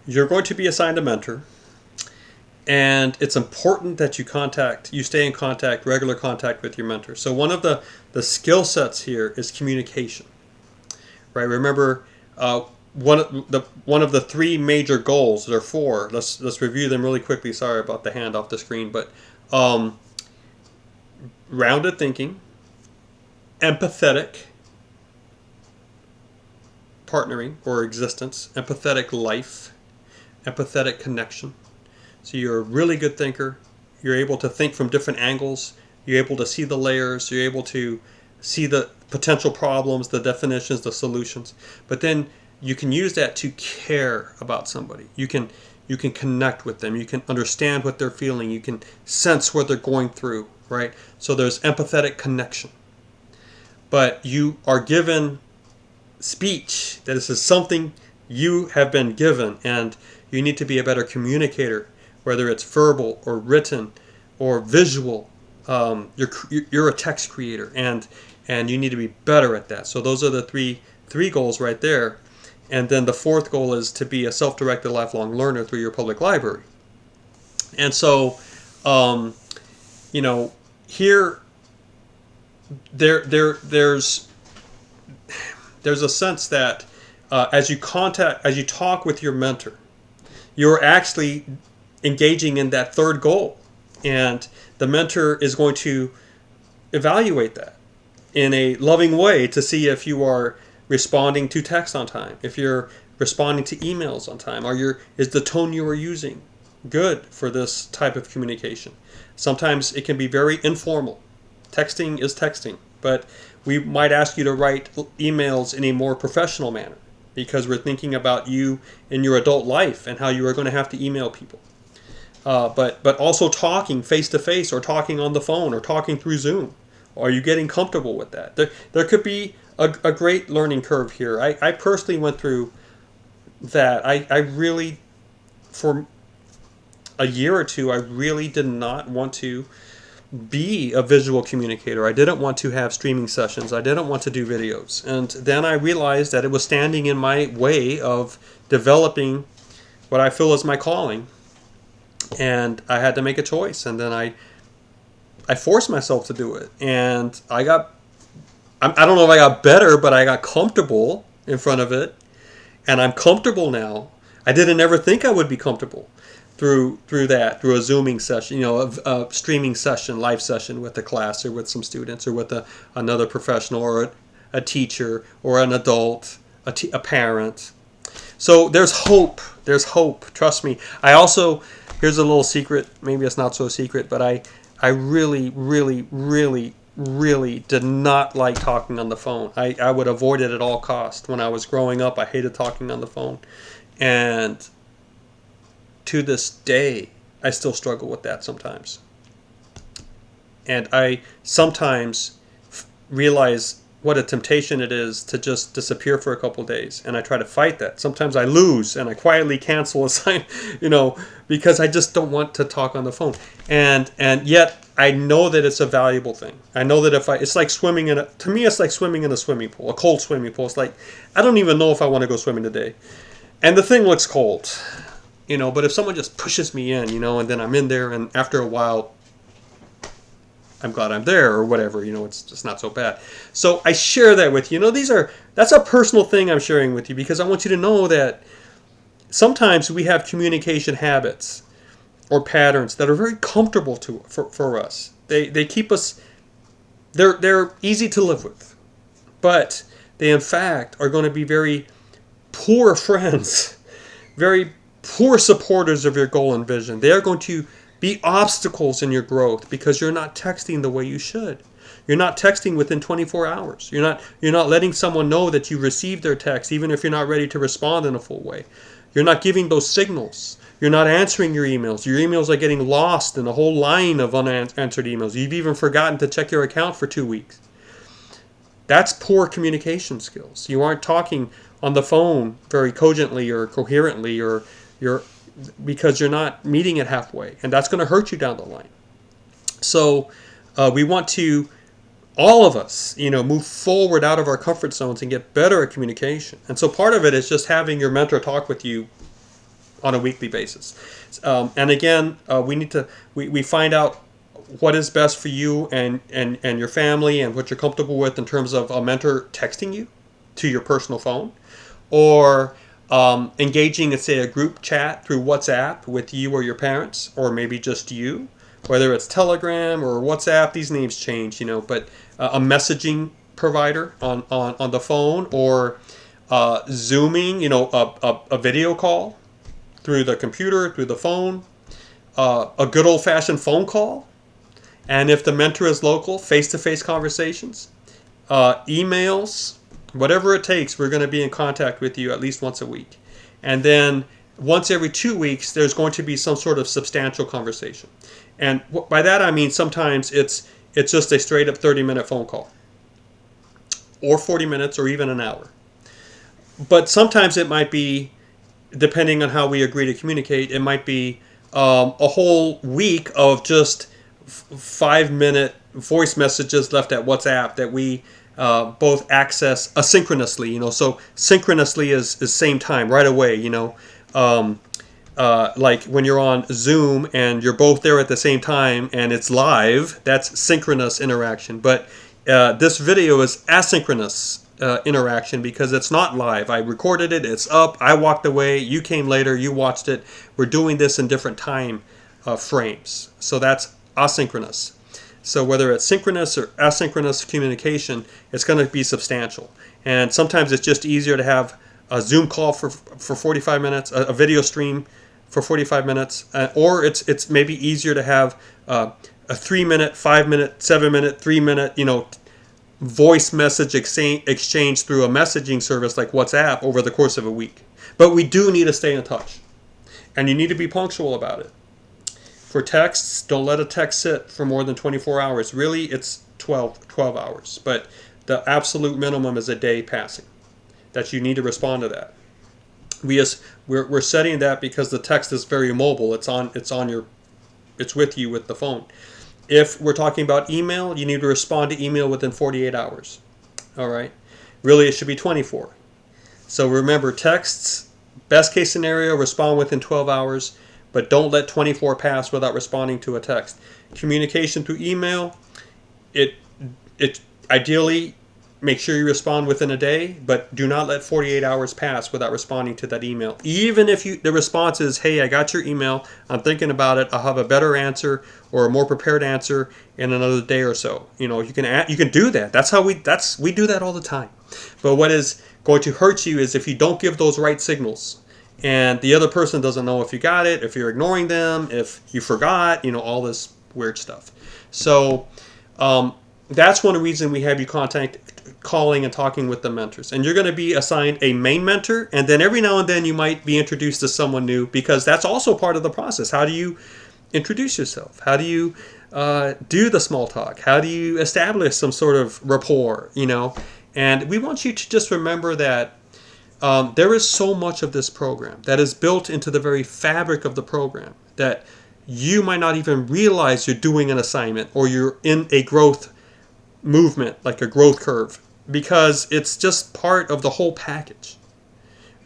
you're going to be assigned a mentor, and it's important that you stay in contact, regular contact with your mentor. So one of the skill sets here is communication, right? Remember, one of the three major goals. There are four. Let's review them really quickly. Sorry about the hand off the screen, but rounded thinking, empathetic partnering or existence, empathetic life, empathetic connection. So you're a really good thinker. You're able to think from different angles. You're able to see the layers. You're able to see the potential problems, the definitions, the solutions. But then you can use that to care about somebody. You can connect with them. You can understand what they're feeling. You can sense what they're going through, right? So there's empathetic connection. But you are given speech. That this is something you have been given, and you need to be a better communicator, whether it's verbal or written or visual. You're a text creator, and you need to be better at that. So those are the three goals right there. And then the fourth goal is to be a self-directed lifelong learner through your public library. And so, here there's a sense that as you talk with your mentor, you're actually engaging in that third goal, and the mentor is going to evaluate that in a loving way to see if you are responding to text on time, if you're responding to emails on time, is the tone you are using good for this type of communication. Sometimes it can be very informal. Texting is texting, but we might ask you to write emails in a more professional manner because we're thinking about you in your adult life and how you are going to have to email people. But also talking face to face, or talking on the phone, or talking through Zoom. Are you getting comfortable with that? There could be a great learning curve here. I personally went through that. I really, for a year or two, I really did not want to be a visual communicator. I didn't want to have streaming sessions. I didn't want to do videos. And then I realized that it was standing in my way of developing what I feel is my calling. And I had to make a choice. And then I forced myself to do it. And I don't know if I got better, but I got comfortable in front of it. And I'm comfortable now. I didn't ever think I would be comfortable through a Zooming session, a streaming session, live session with a class or with some students or with another professional or a teacher or an adult, a parent. So there's hope. There's hope. Trust me. Here's a little secret. Maybe it's not so secret, but I really, really, really, really did not like talking on the phone. I would avoid it at all costs. When I was growing up, I hated talking on the phone. And to this day, I still struggle with that sometimes. And I sometimes realize what a temptation it is to just disappear for a couple of days. And I try to fight that. Sometimes I lose and I quietly cancel a sign, because I just don't want to talk on the phone. And yet I know that it's a valuable thing. I know that it's like swimming to me, it's like swimming in a swimming pool, a cold swimming pool. It's like, I don't even know if I want to go swimming today. And the thing looks cold, but if someone just pushes me in, and then I'm in there, and after a while, I'm glad I'm there, or whatever, it's just not so bad. So I share that with you. That's a personal thing I'm sharing with you, because I want you to know that sometimes we have communication habits or patterns that are very comfortable for us. They keep us, they're easy to live with, but they in fact are going to be very poor friends, very poor supporters of your goal and vision. They are going to be obstacles in your growth because you're not texting the way you should. You're not texting within 24 hours. You're not letting someone know that you received their text, even if you're not ready to respond in a full way. You're not giving those signals. You're not answering your emails. Your emails are getting lost in a whole line of unanswered emails. You've even forgotten to check your account for 2 weeks. That's poor communication skills. You aren't talking on the phone very cogently or coherently, or because you're not meeting it halfway, and that's going to hurt you down the line. So we want to, all of us, move forward out of our comfort zones and get better at communication. And so part of it is just having your mentor talk with you on a weekly basis. And again, we find out what is best for you and your family and what you're comfortable with in terms of a mentor texting you to your personal phone, or engaging in, say, a group chat through WhatsApp with you or your parents, or maybe just you, whether it's Telegram or WhatsApp. These names change, but a messaging provider on the phone, or Zooming, a video call through the computer, through the phone, a good old-fashioned phone call, and if the mentor is local, face-to-face conversations, emails, whatever it takes. We're going to be in contact with you at least once a week. And then once every 2 weeks, there's going to be some sort of substantial conversation. And by that I mean sometimes it's just a straight up 30-minute phone call, or 40 minutes, or even an hour. But sometimes it might be, depending on how we agree to communicate, it might be a whole week of just 5-minute voice messages left at WhatsApp that we both access asynchronously. So synchronously is same time, right away. Like when you're on Zoom and you're both there at the same time and it's live, that's synchronous interaction. But this video is asynchronous interaction because it's not live. I recorded it, it's up, I walked away, you came later, you watched it. We're doing this in different time frames. So that's asynchronous. So whether it's synchronous or asynchronous communication, it's going to be substantial. And sometimes it's just easier to have a Zoom call for 45 minutes, a video stream for 45 minutes, or it's maybe easier to have a 3-minute, 5-minute, 7-minute, 3-minute, voice message exchange through a messaging service like WhatsApp over the course of a week. But we do need to stay in touch, and you need to be punctual about it. For texts, don't let a text sit for more than 24 hours. Really, it's 12 hours. But the absolute minimum is a day passing that you need to respond to that. We're setting that because the text is very mobile. It's with you with the phone. If we're talking about email, you need to respond to email within 48 hours. All right? Really, it should be 24. So remember, texts, best case scenario, respond within 12 hours, but don't let 24 pass without responding to a text. Communication through email, it ideally, make sure you respond within a day, but do not let 48 hours pass without responding to that email. Even if the response is, hey, I got your email, I'm thinking about it, I'll have a better answer or a more prepared answer in another day or so. You can do that. That's how we do that all the time. But what is going to hurt you is if you don't give those right signals, and the other person doesn't know if you got it, if you're ignoring them, if you forgot, all this weird stuff. So that's one reason we have you calling and talking with the mentors. And you're going to be assigned a main mentor, and then every now and then you might be introduced to someone new, because that's also part of the process. How do you introduce yourself? How do you do the small talk? How do you establish some sort of rapport? And we want you to just remember that there is so much of this program that is built into the very fabric of the program that you might not even realize you're doing an assignment or you're in a growth movement, like a growth curve, because it's just part of the whole package,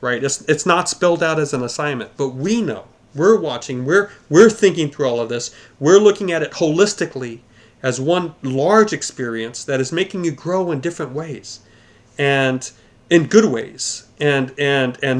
right? It's not spelled out as an assignment, but we know, we're watching, we're thinking through all of this, we're looking at it holistically as one large experience that is making you grow in different ways, and in good ways, and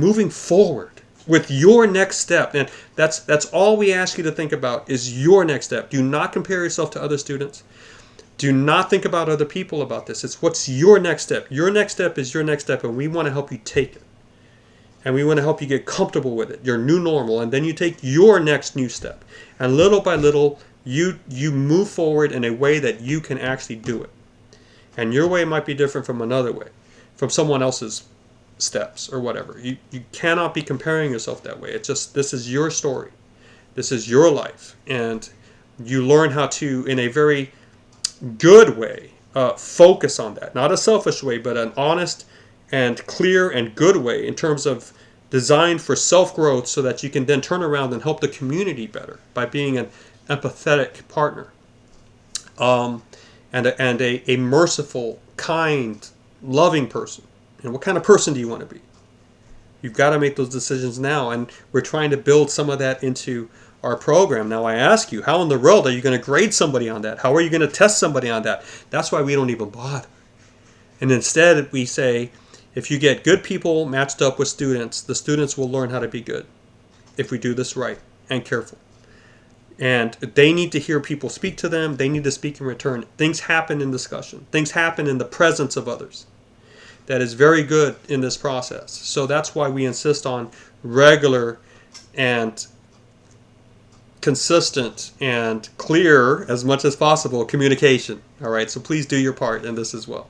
moving forward with your next step. And that's all we ask you to think about is your next step. Do not compare yourself to other students. Do not think about other people about this. It's what's your next step. Your next step is your next step, and we want to help you take it. And we want to help you get comfortable with it, your new normal, and then you take your next new step. And little by little, you move forward in a way that you can actually do it. And your way might be different from another way, from someone else's steps or whatever. You cannot be comparing yourself that way. It's just, this is your story. This is your life. And you learn how to, in a very good way, focus on that. Not a selfish way, but an honest and clear and good way in terms of designed for self-growth, so that you can then turn around and help the community better by being an empathetic partner, and a merciful, kind, loving person. And what kind of person do you want to be? You've got to make those decisions now, and we're trying to build some of that into our program. Now I ask you, how in the world are you going to grade somebody on that? How are you going to test somebody on that? That's why we don't even bother. And instead we say, if you get good people matched up with students, the students will learn how to be good if we do this right and careful. And they need to hear people speak to them. They need to speak in return. Things happen in discussion. Things happen in the presence of others. That is very good in this process. So that's why we insist on regular and consistent and clear, as much as possible, communication. All right, so please do your part in this as well.